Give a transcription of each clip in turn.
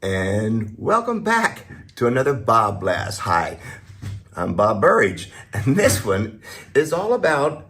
And welcome back to another BobBlast. Hi, I'm Bob Burridge, and this one is all about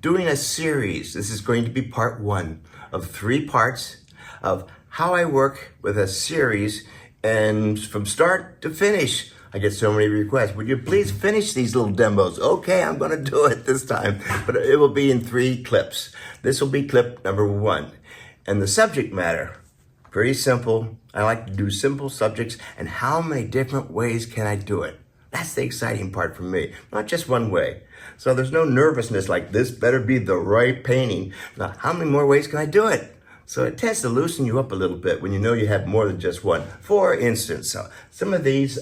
doing a series. This is going to be part one of 3 parts of how I work with a series, and from start to finish. I get so many requests. Would you please finish these little demos? Okay, I'm gonna do it this time, but it will be in 3 clips. This will be clip number 1. And the subject matter, pretty simple. I like to do simple subjects, and how many different ways can I do it? That's the exciting part for me, not just one way. So there's no nervousness like this better be the right painting. Now, how many more ways can I do it? So it tends to loosen you up a little bit when you know you have more than just one. For instance, some of these,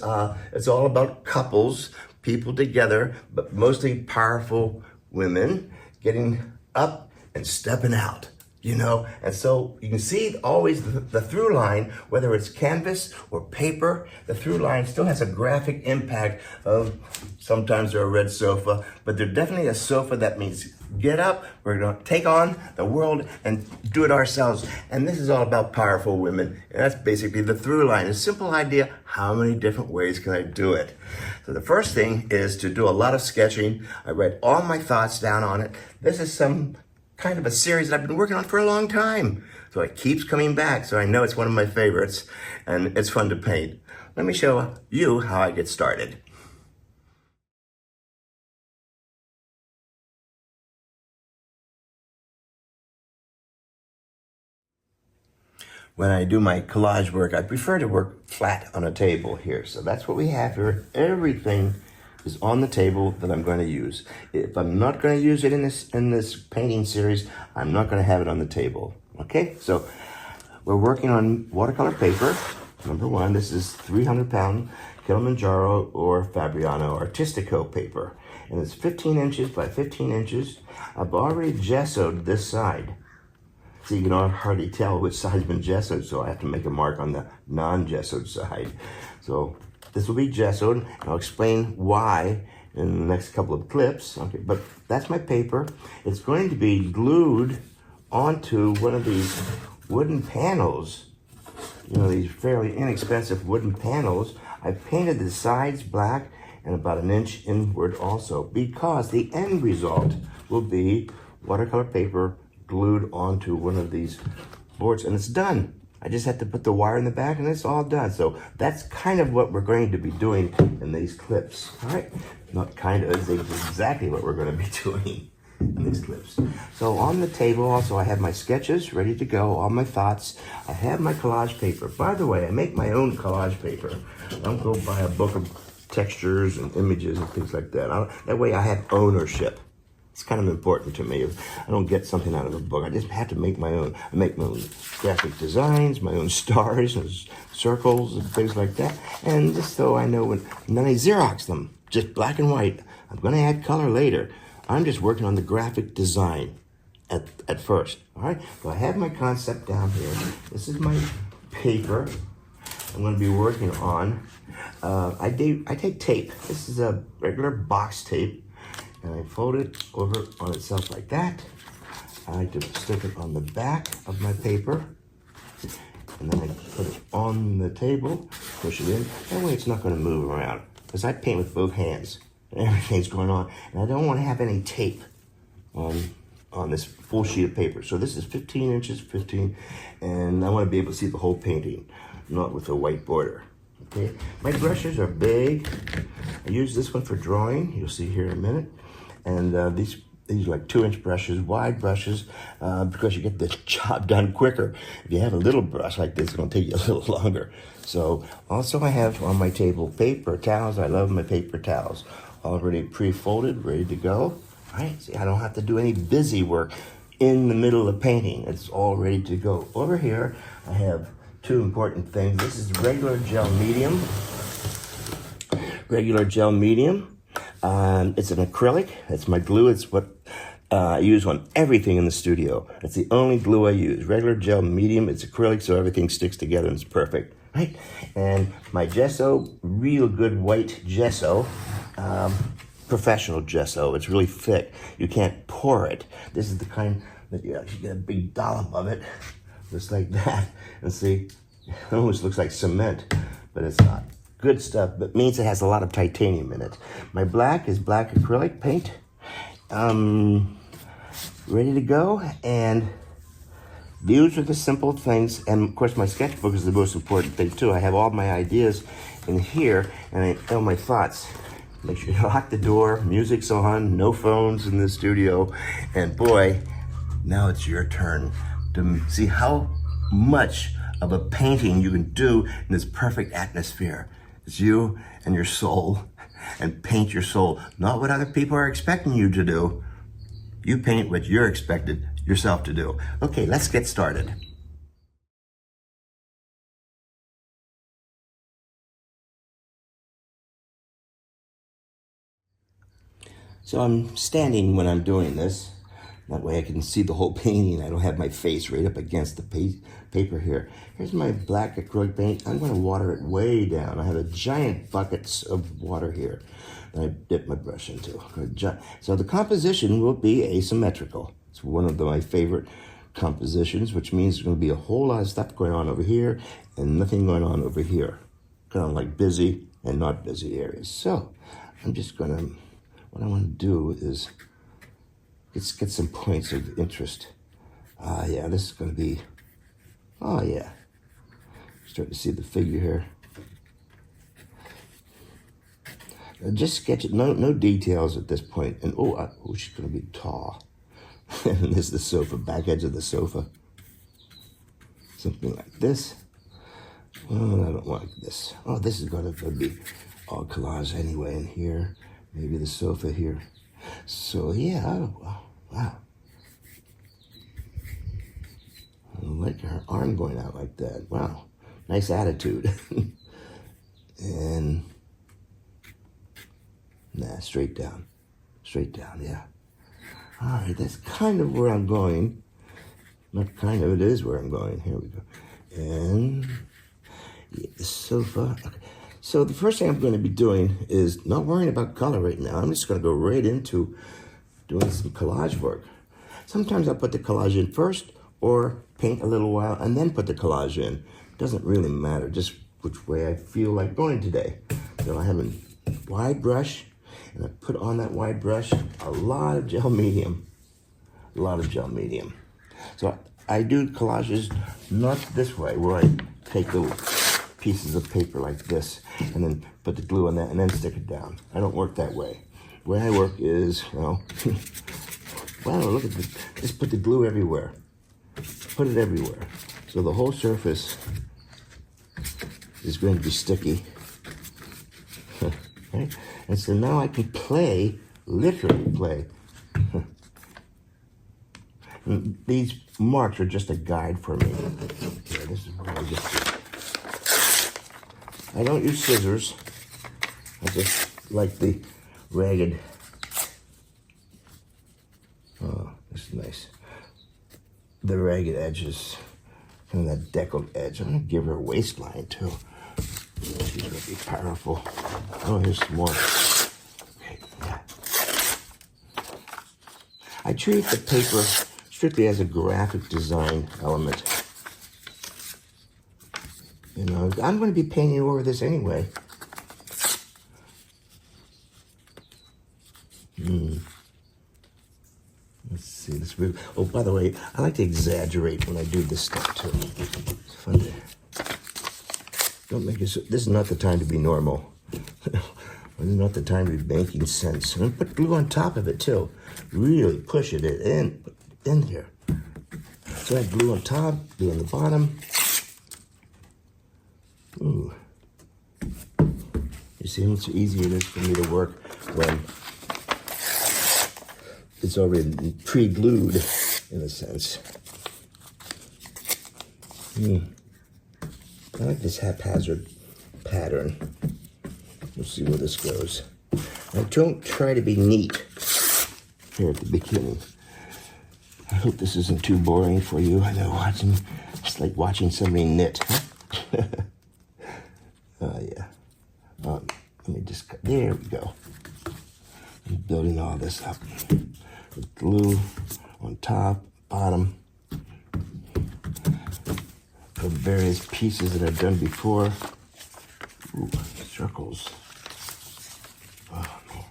it's all about couples, people together, but mostly powerful women getting up and stepping out. You know, and so you can see always the through line, whether it's canvas or paper, the through line still has a graphic impact of sometimes they're a red sofa, but they're definitely a sofa that means get up, we're going to take on the world and do it ourselves. And this is all about powerful women. And that's basically the through line. A simple idea, how many different ways can I do it? So the first thing is to do a lot of sketching. I write all my thoughts down on it. This is some kind of a series that I've been working on for a long time. So it keeps coming back. So I know it's one of my favorites and it's fun to paint. Let me show you how I get started. When I do my collage work, I prefer to work flat on a table here. So that's what we have here. Everything is on the table that I'm going to use. If I'm not going to use it in this painting series, I'm not going to have it on the table. Okay, so we're working on watercolor paper. Number 1, this is 300-pound Kilimanjaro or Fabriano Artistico paper. And it's 15 inches by 15 inches. I've already gessoed this side. So you can hardly tell which side's been gessoed, so I have to make a mark on the non-gessoed side. So this will be gessoed, and I'll explain why in the next couple of clips. Okay, but that's my paper. It's going to be glued onto one of these wooden panels. You know, these fairly inexpensive wooden panels. I've painted the sides black and about 1 inch inward also, because the end result will be watercolor paper glued onto one of these boards, and it's done. I just have to put the wire in the back and it's all done. So that's kind of what we're going to be doing in these clips. All right, not kind of, it's exactly what we're going to be doing in these clips. So on the table also I have my sketches ready to go, all my thoughts. I have my collage paper. By the way, I make my own collage paper. I don't go buy a book of textures and images and things like that. That way I have ownership. It's kind of important to me. If I don't get something out of a book, I just have to make my own. I make my own graphic designs, my own stars and circles and things like that. And just so I know and then I Xerox them, just black and white. I'm going to add color later. I'm just working on the graphic design at first. All right, so I have my concept down here. This is my paper I'm going to be working on. I take tape. This is a regular box tape. And I fold it over on itself like that. I like to stick it on the back of my paper. And then I put it on the table, push it in. That way it's not going to move around. Because I paint with both hands. And everything's going on. And I don't want to have any tape on this full sheet of paper. So this is 15 inches, 15. And I want to be able to see the whole painting, not with a white border. Okay. My brushes are big. I use this one for drawing. You'll see here in a minute. And these are like 2-inch brushes, wide brushes, because you get the job done quicker. If you have a little brush like this, it's going to take you a little longer. So also I have on my table paper towels. I love my paper towels. Already pre-folded, ready to go. All right, see, I don't have to do any busy work in the middle of painting. It's all ready to go. Over here, I have 2 important things. This is regular gel medium. Regular gel medium. It's an acrylic. It's my glue. It's what I use on everything in the studio. It's the only glue I use. Regular gel medium. It's acrylic, so everything sticks together and it's perfect. Right? And my gesso, real good white gesso. Professional gesso. It's really thick. You can't pour it. This is the kind that you actually get a big dollop of it, just like that. And see, It almost looks like cement, but it's not. Good stuff, but means it has a lot of titanium in it. My black is black acrylic paint. Ready to go, and these are the simple things, and of course my sketchbook is the most important thing too. I have all my ideas in here, and I tell my thoughts. Make sure you lock the door, music's on, no phones in the studio, and boy, now it's your turn to see how much of a painting you can do in this perfect atmosphere. It's you and your soul, and paint your soul, not what other people are expecting you to do. You paint what you're expected yourself to do. Okay, let's get started. So I'm standing when I'm doing this. That way I can see the whole painting. I don't have my face right up against the paper here. Here's my black acrylic paint. I'm going to water it way down. I have a giant buckets of water here that I dip my brush into. So the composition will be asymmetrical. It's one of my favorite compositions, which means there's going to be a whole lot of stuff going on over here and nothing going on over here. Kind of like busy and not busy areas. So I'm just going to, what I want to do is let's get some points of interest. Yeah, this is going to be, oh yeah. Starting to see the figure here. Just sketch it, no details at this point. And oh, she's going to be tall. And there's the sofa, back edge of the sofa. Something like this. Oh, I don't like this. Oh, this is going to be all collage anyway in here. Maybe the sofa here. So yeah, oh, wow. I like her arm going out like that. Wow, nice attitude. And nah, straight down, yeah. All right, that's kind of where I'm going. Not kind of, it is where I'm going. Here we go. And yeah, the sofa. Okay. So the first thing I'm going to be doing is not worrying about color right now. I'm just going to go right into doing some collage work. Sometimes I'll put the collage in first or paint a little while and then put the collage in. It doesn't really matter, just which way I feel like going today. So I have a wide brush, and I put on that wide brush a lot of gel medium. So I do collages not this way, where I take little pieces of paper like this and then put the glue on that and then stick it down. I don't work that way. The way I work is, well, wow, look at this. Just put the glue everywhere. Put it everywhere. So the whole surface is going to be sticky. Right? And so now I can play, literally play. And these marks are just a guide for me. Here, this is where I get. I don't use scissors. I just like the ragged. Oh, this is nice. The ragged edges, kind of that deckled edge. I'm gonna give her a waistline too. She's gonna be powerful. Oh, here's some more. Okay, yeah. I treat the paper strictly as a graphic design element. You know, I'm going to be painting over this anyway. Let's see this. Oh, by the way, I like to exaggerate when I do this stuff too. It's fun to. Don't make it. This is not the time to be normal. This is not the time to be making sense. And put glue on top of it too. Really push it in here. So I have glue on top, glue on the bottom. Ooh. You see how much easier it is for me to work when it's already pre-glued, in a sense. I like this haphazard pattern. We'll see where this goes. Now, don't try to be neat here at the beginning. I hope this isn't too boring for you. I know it's like watching somebody knit. Yeah. Let me just, there we go. I'm building all this up. With glue on top, bottom. of various pieces that I've done before. Ooh, circles. Oh, man.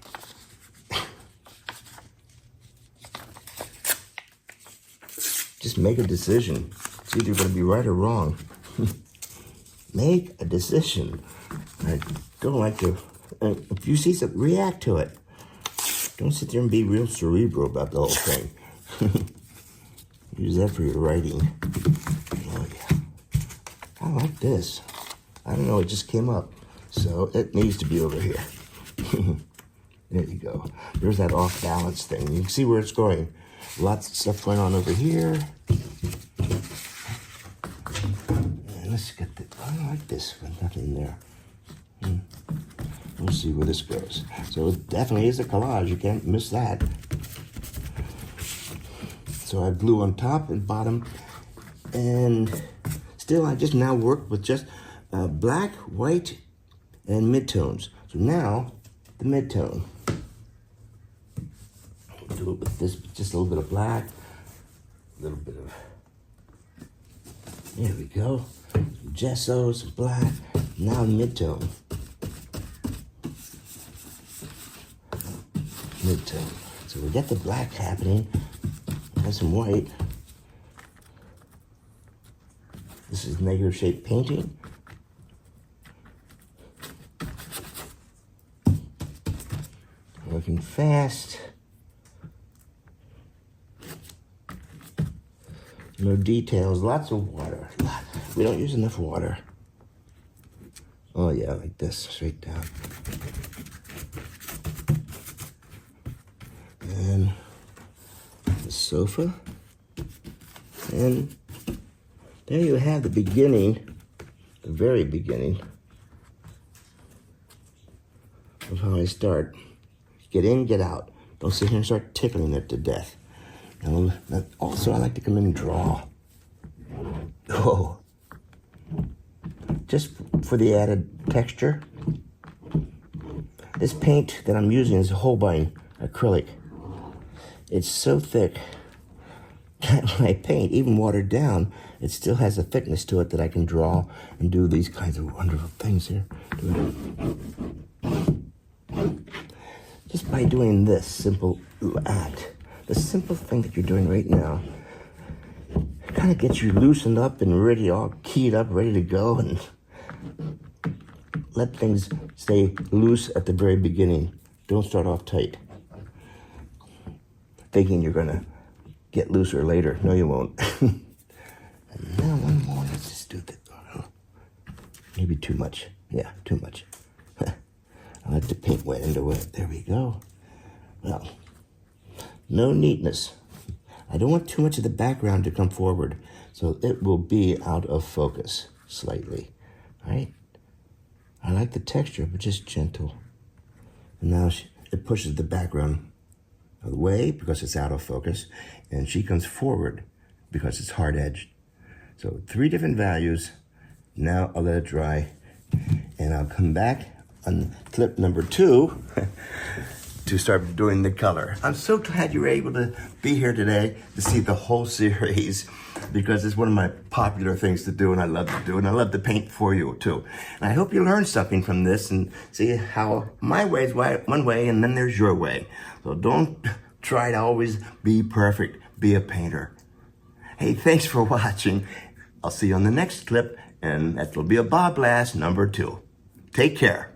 Just make a decision. It's either going to be right or wrong. Make a decision. I don't like to, if you see something, react to it. Don't sit there and be real cerebral about the whole thing. Use that for your writing. Oh, yeah. I like this. I don't know, it just came up. So it needs to be over here. There you go. There's that off balance thing. You can see where it's going. Lots of stuff going on over here. And let's get the, I like this with nothing there. We'll see where this goes. So it definitely is a collage. You can't miss that. So I have glue on top and bottom. And still, I just now work with just black, white, and midtones. So now, the midtone. Do it with this, just a little bit of black, a little bit of, there we go. Some gesso, some black, now midtone. Midtone. So we get the black happening, and some white. This is negative shape painting. Working fast. No details, lots of water. We don't use enough water. Oh yeah, like this, straight down. And the sofa. And there you have the beginning, the very beginning of how I start. Get in, get out. Don't sit here and start tickling it to death. And also, I like to come in and draw. Oh. Just for the added texture. This paint that I'm using is a Holbein acrylic. It's so thick that when I paint, even watered down, it still has a thickness to it that I can draw and do these kinds of wonderful things here. Just by doing this simple act. The simple thing that you're doing right now kind of gets you loosened up and ready, all keyed up, ready to go, and let things stay loose at the very beginning. Don't start off tight, thinking you're gonna get looser later. No, you won't. And now one more. Let's just do that. Maybe too much. Yeah, too much. I like to paint wet into it. There we go. Well. No neatness. I don't want too much of the background to come forward, so it will be out of focus slightly. All right? I like the texture, but just gentle. And now it pushes the background away because it's out of focus, and she comes forward because it's hard-edged. So 3 different values. Now I'll let it dry, and I'll come back on clip number 2 to start doing the color. I'm so glad you were able to be here today to see the whole series, because it's one of my popular things to do, and I love to do, and I love to paint for you too. And I hope you learned something from this and see how my way is one way, and then there's your way. So don't try to always be perfect. Be a painter. Hey, thanks for watching. I'll see you on the next clip, and that will be a BobBlast number 2. Take care.